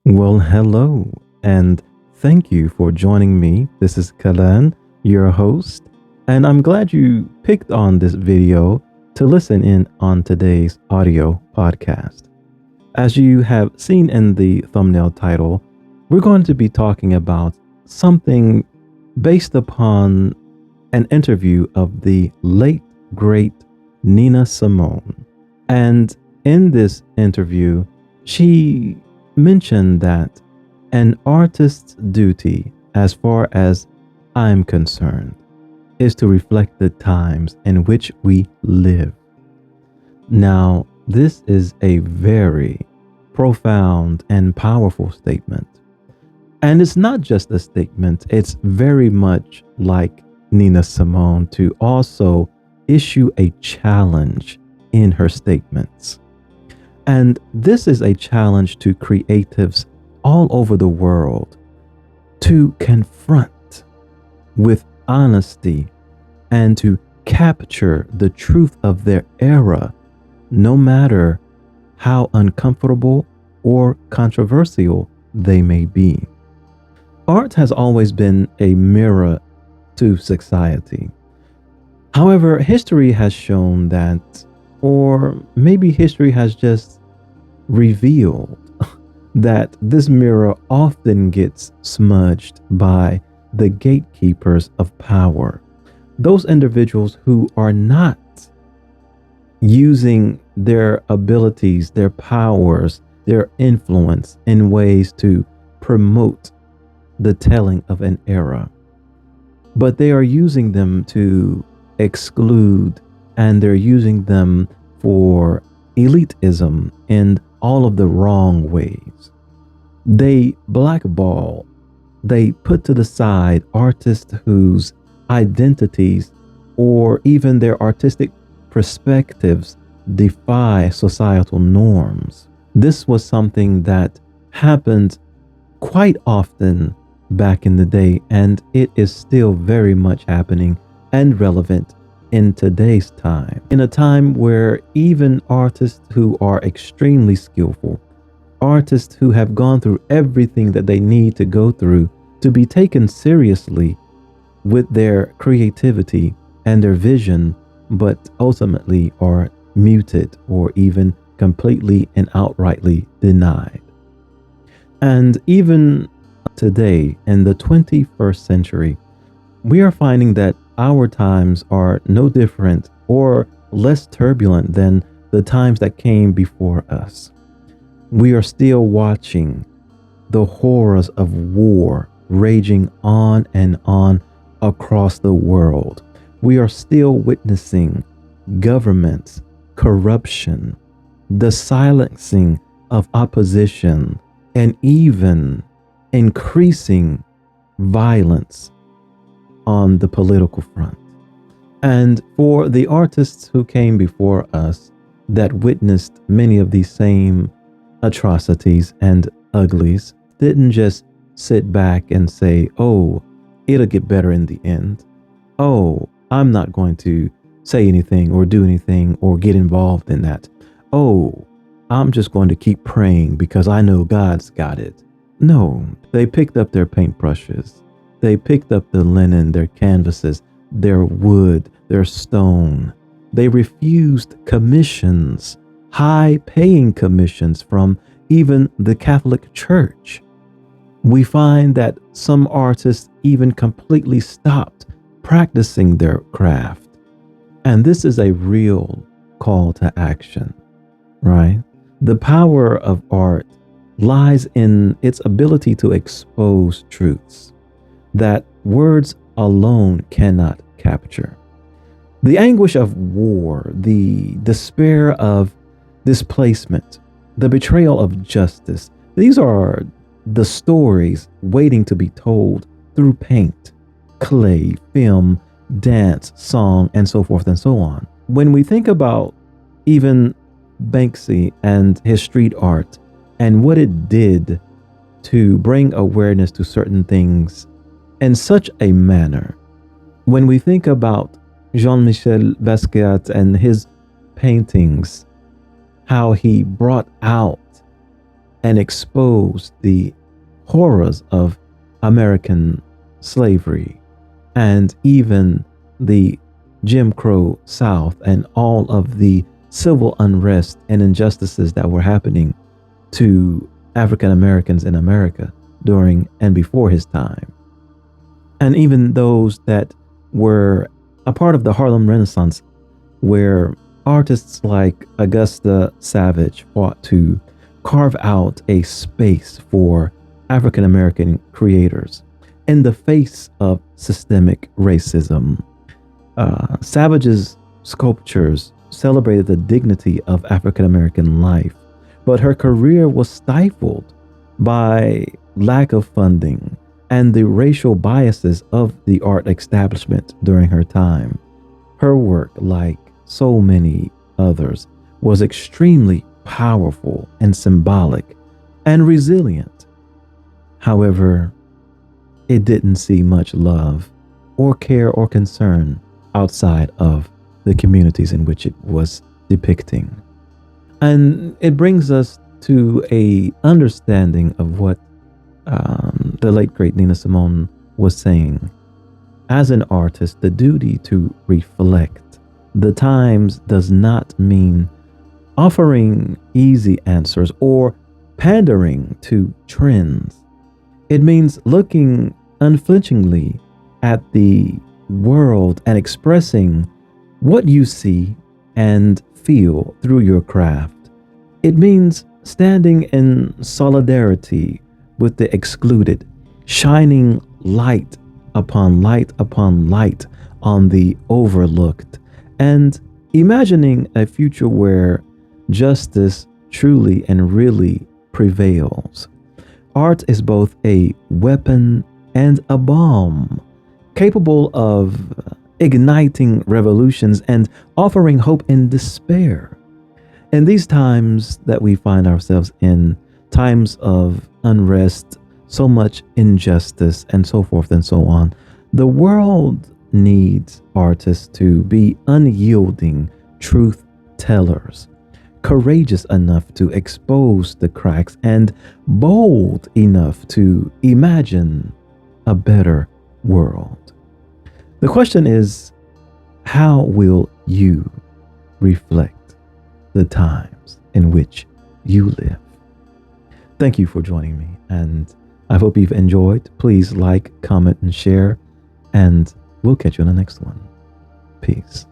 Well, hello, and thank you for joining me. This is Kalan, your host, and I'm glad you picked on this video to listen in on today's audio podcast. As you have seen in the thumbnail title, we're going to be talking about something based upon an interview of the late, great Nina Simone. And in this interview, she mentioned that an artist's duty, as far as I'm concerned, is to reflect the times in which we live. Now, this is a very profound and powerful statement. And it's not just a statement, it's very much like Nina Simone to also issue a challenge in her statements. And this is a challenge to creatives all over the world to confront with honesty and to capture the truth of their era, no matter how uncomfortable or controversial they may be. Art has always been a mirror to society. However, history has shown that, or maybe history has just revealed that this mirror often gets smudged by the gatekeepers of power. Those individuals who are not using their abilities, their powers, their influence in ways to promote the telling of an era, but they are using them to exclude, and they're using them for elitism in all of the wrong ways. They blackball, they put to the side artists whose identities or even their artistic perspectives defy societal norms. This was something that happened quite often back in the day, and it is still very much happening and relevant in today's time. In a time where even artists who are extremely skillful, artists who have gone through everything that they need to go through to be taken seriously with their creativity and their vision, but ultimately are muted or even completely and outrightly denied. And even today, in the 21st century, we are finding that our times are no different or less turbulent than the times that came before us. We are still watching the horrors of war raging on and on across the world. We are still witnessing governments, corruption, the silencing of opposition, and even increasing violence on the political front. And for the artists who came before us that witnessed many of these same atrocities and uglies, didn't just sit back and say, oh, it'll get better in the end. Oh, I'm not going to say anything or do anything or get involved in that. Oh, I'm just going to keep praying because I know God's got it. No, they picked up their paintbrushes. They picked up the linen, their canvases, their wood, their stone. They refused commissions, high-paying commissions from even the Catholic Church. We find that some artists even completely stopped practicing their craft. And this is a real call to action, right? The power of art lies in its ability to expose truths that words alone cannot capture. The anguish of war, the despair of displacement, the betrayal of justice, these are the stories waiting to be told through paint, clay, film, dance, song, and so forth and so on. When we think about even Banksy and his street art and what it did to bring awareness to certain things in such a manner, when we think about Jean-Michel Basquiat and his paintings, how he brought out and exposed the horrors of American slavery and even the Jim Crow South and all of the civil unrest and injustices that were happening to African Americans in America during and before his time. And even those that were a part of the Harlem Renaissance, where artists like Augusta Savage fought to carve out a space for African American creators in the face of systemic racism. Savage's sculptures celebrated the dignity of African American life, but her career was stifled by lack of funding and the racial biases of the art establishment during her time. Her work, like so many others, was extremely powerful and symbolic and resilient. However, it didn't see much love or care or concern outside of the communities in which it was depicting. And it brings us to a understanding of what the late great Ninasimone was saying. As an artist, the duty to reflect the times does not mean offering easy answers or pandering to trends. It means looking unflinchingly at the world and expressing what you see and feel through your craft. It means standing in solidarity with the excluded, shining light upon light upon light on the overlooked, and imagining a future where justice truly and really prevails. Art is both a weapon and a bomb, capable of igniting revolutions and offering hope in despair. In these times that we find ourselves in, times of unrest, so much injustice, and so forth and so on, the world needs artists to be unyielding truth tellers, courageous enough to expose the cracks, and bold enough to imagine a better world. The question is, how will you reflect the times in which you live? Thank you for joining me, and I hope you've enjoyed. Please like, comment, and share, and we'll catch you on the next one. Peace.